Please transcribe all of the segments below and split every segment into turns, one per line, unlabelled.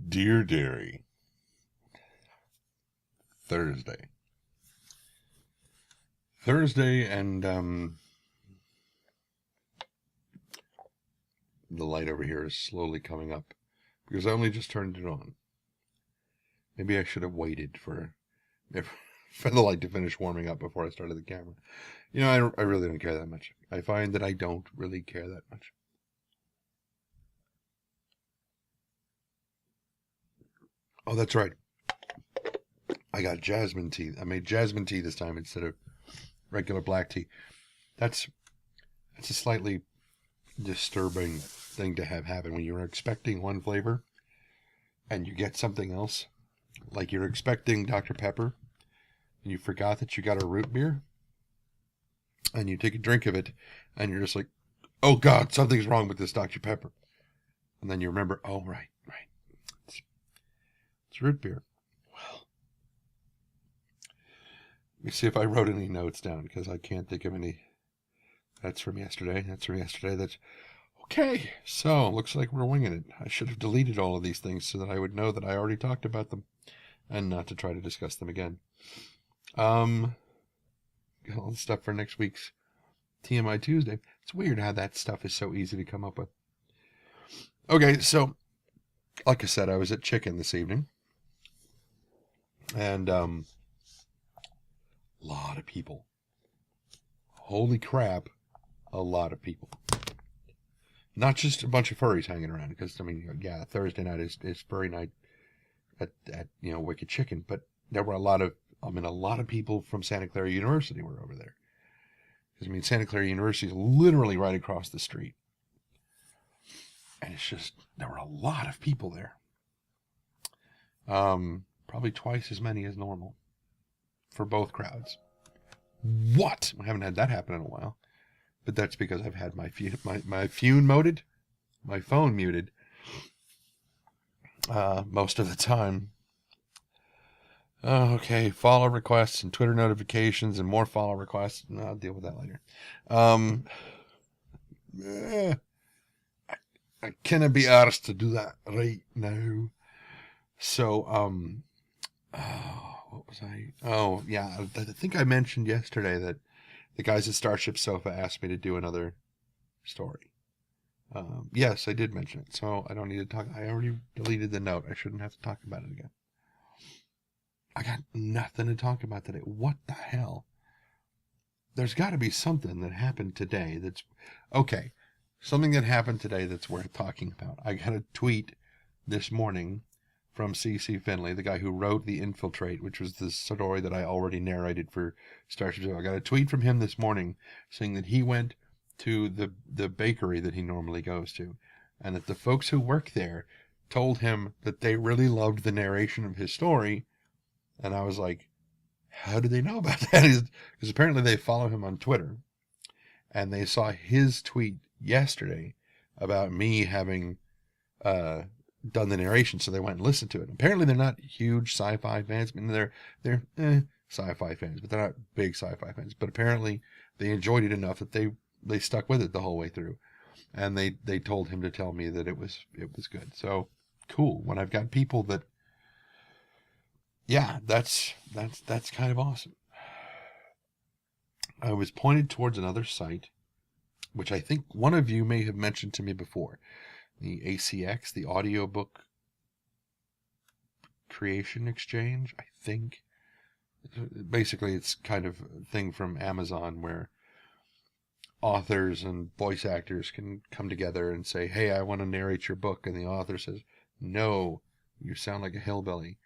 Dear Derry, Thursday. And the light over here is slowly coming up because I only just turned it on. Maybe I should have waited for the light to finish warming up before I started the camera. You know, I really don't care that much. I find that I don't really care that much. Oh, that's right. I got jasmine tea. I made jasmine tea this time instead of regular black tea. That's a slightly disturbing thing to have happen when you're expecting one flavor and you get something else. Like you're expecting Dr. Pepper and you forgot that you got a root beer and you take a drink of it and you're just like, oh God, something's wrong with this Dr. Pepper. And then you remember, oh, right. It's root beer. Well, let me see if I wrote any notes down because I can't think of any. That's from yesterday. That's okay. So looks like we're winging it. I should have deleted all of these things so that I would know that I already talked about them and not to try to discuss them again. Got all the stuff for next week's TMI Tuesday. It's weird how that stuff is so easy to come up with. Okay, so like I said, I was at Chicken this evening. And a lot of people. Holy crap, a lot of people. Not just a bunch of furries hanging around, because, I mean, yeah, Thursday night is furry night at Wicked Chicken, but there were a lot of people from Santa Clara University were over there. Because, I mean, Santa Clara University is literally right across the street. And it's just, there were a lot of people there. Probably twice as many as normal for both crowds. What? I haven't had that happen in a while. But that's because I've had my phone muted most of the time. Okay, follow requests and Twitter notifications and more follow requests. No, I'll deal with that later. I cannot be asked to do that right now. So, what was I? Oh, yeah, I think I mentioned yesterday that the guys at Starship Sofa asked me to do another story. Yes, I did mention it, so I don't need to talk. I already deleted the note. I shouldn't have to talk about it again. I got nothing to talk about today. What the hell? There's got to be something that happened today that's okay. Something that happened today that's worth talking about. I got a tweet this morning from C.C. Finley, the guy who wrote The Infiltrate, which was the story that I already narrated for Starship Sofa. I got a tweet from him this morning saying that he went to the bakery that he normally goes to, and that the folks who work there told him that they really loved the narration of his story. And I was like, how do they know about that? Because apparently they follow him on Twitter, and they saw his tweet yesterday about me having done the narration, so they went and listened to it. Apparently they're not huge sci-fi fans. I mean, they're sci-fi fans, but they're not big sci-fi fans. But apparently they enjoyed it enough that they stuck with it the whole way through, and they told him to tell me that it was good. So cool. When I've got people that, yeah, that's kind of awesome. I was pointed towards another site, which I think one of you may have mentioned to me before. The ACX, the Audiobook Creation Exchange, I think. Basically, it's kind of a thing from Amazon where authors and voice actors can come together and say, hey, I want to narrate your book. And the author says, no, you sound like a hillbilly.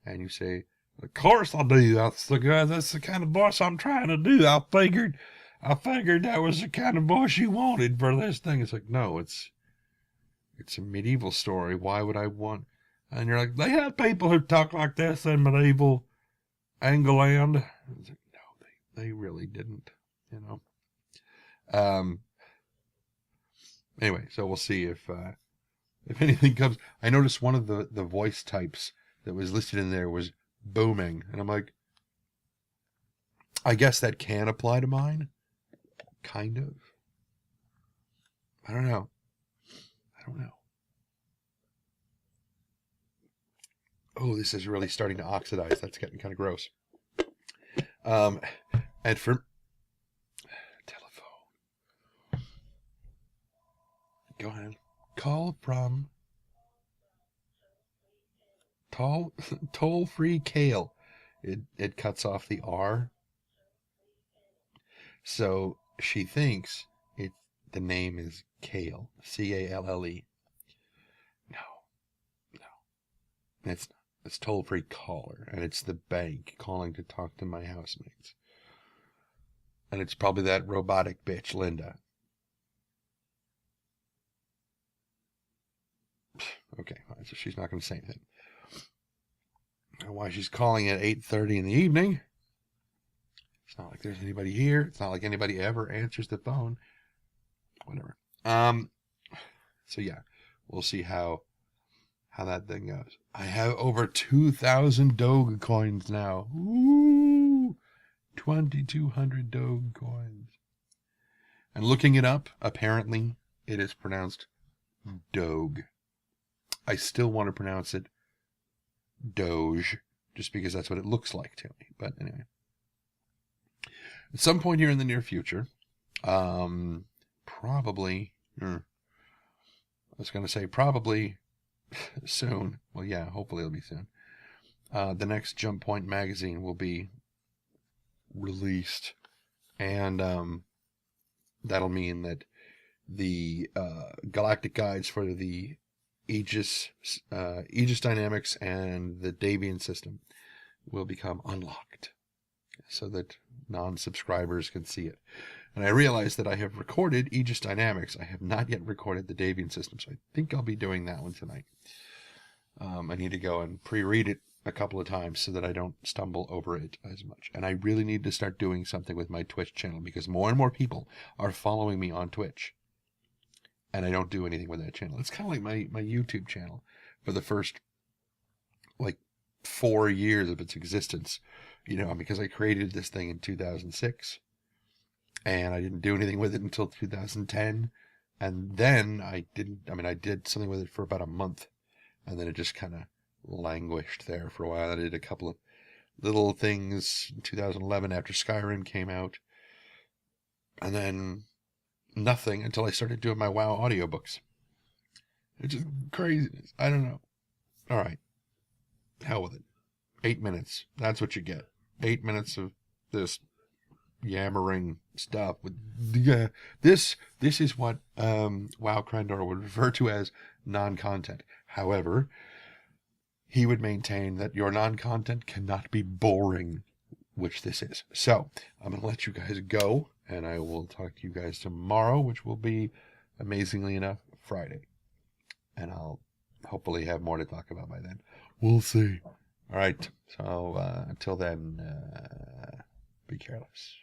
And you say, of course I do. That's the kind of voice I'm trying to do. I figured that was the kind of voice you wanted for this thing. It's like, no, it's a medieval story. Why would I want? And you're like, they had people who talk like this in medieval England. It's like, no, they really didn't, you know. Anyway, so we'll see if anything comes. I noticed one of the voice types that was listed in there was booming, and I'm like, I guess that can apply to mine, kind of. I don't know. Oh, this is really starting to oxidize. That's getting kind of gross. And for telephone, go ahead. Call from toll free Kale. It cuts off the R, so she thinks the name is Kale, Calle. No, no, it's not. It's toll free caller, and it's the bank calling to talk to my housemates. And it's probably that robotic bitch, Linda. Okay, so she's not going to say anything. Why she's calling at 8:30 in the evening. It's not like there's anybody here. It's not like anybody ever answers the phone. Whatever. So yeah, we'll see how that thing goes. I have over 2,000 Doge coins now. Ooh, 2,200 Doge coins. And looking it up, apparently it is pronounced Doge. I still want to pronounce it Doge, just because that's what it looks like to me. But anyway, at some point here in the near future, probably, I was going to say probably soon. Well, yeah, hopefully it'll be soon. The next Jump Point magazine will be released, and that'll mean that the galactic guides for the Aegis dynamics and the Davian system will become unlocked, so that non-subscribers can see it. And I realized that I have recorded Aegis Dynamics. I have not yet recorded the Davian system, so I think I'll be doing that one tonight. I need to go and pre-read it a couple of times so that I don't stumble over it as much. And I really need to start doing something with my Twitch channel, because more and more people are following me on Twitch, and I don't do anything with that channel. It's kind of like my YouTube channel. For the first, 4 years of its existence, because I created this thing in 2006, and I didn't do anything with it until 2010, and then I did something with it for about a month, and then it just kind of languished there for a while. I did a couple of little things in 2011 after Skyrim came out, and then nothing until I started doing my WoW audiobooks. It's just craziness. I don't know. All right. Hell with it. 8 minutes. That's what you get. 8 minutes of this yammering stuff. This is what WoW Krendor would refer to as non-content. However, he would maintain that your non-content cannot be boring, which this is. So I'm going to let you guys go, and I will talk to you guys tomorrow, which will be, amazingly enough, Friday. And I'll hopefully have more to talk about by then. We'll see. All right. So until then, be careless.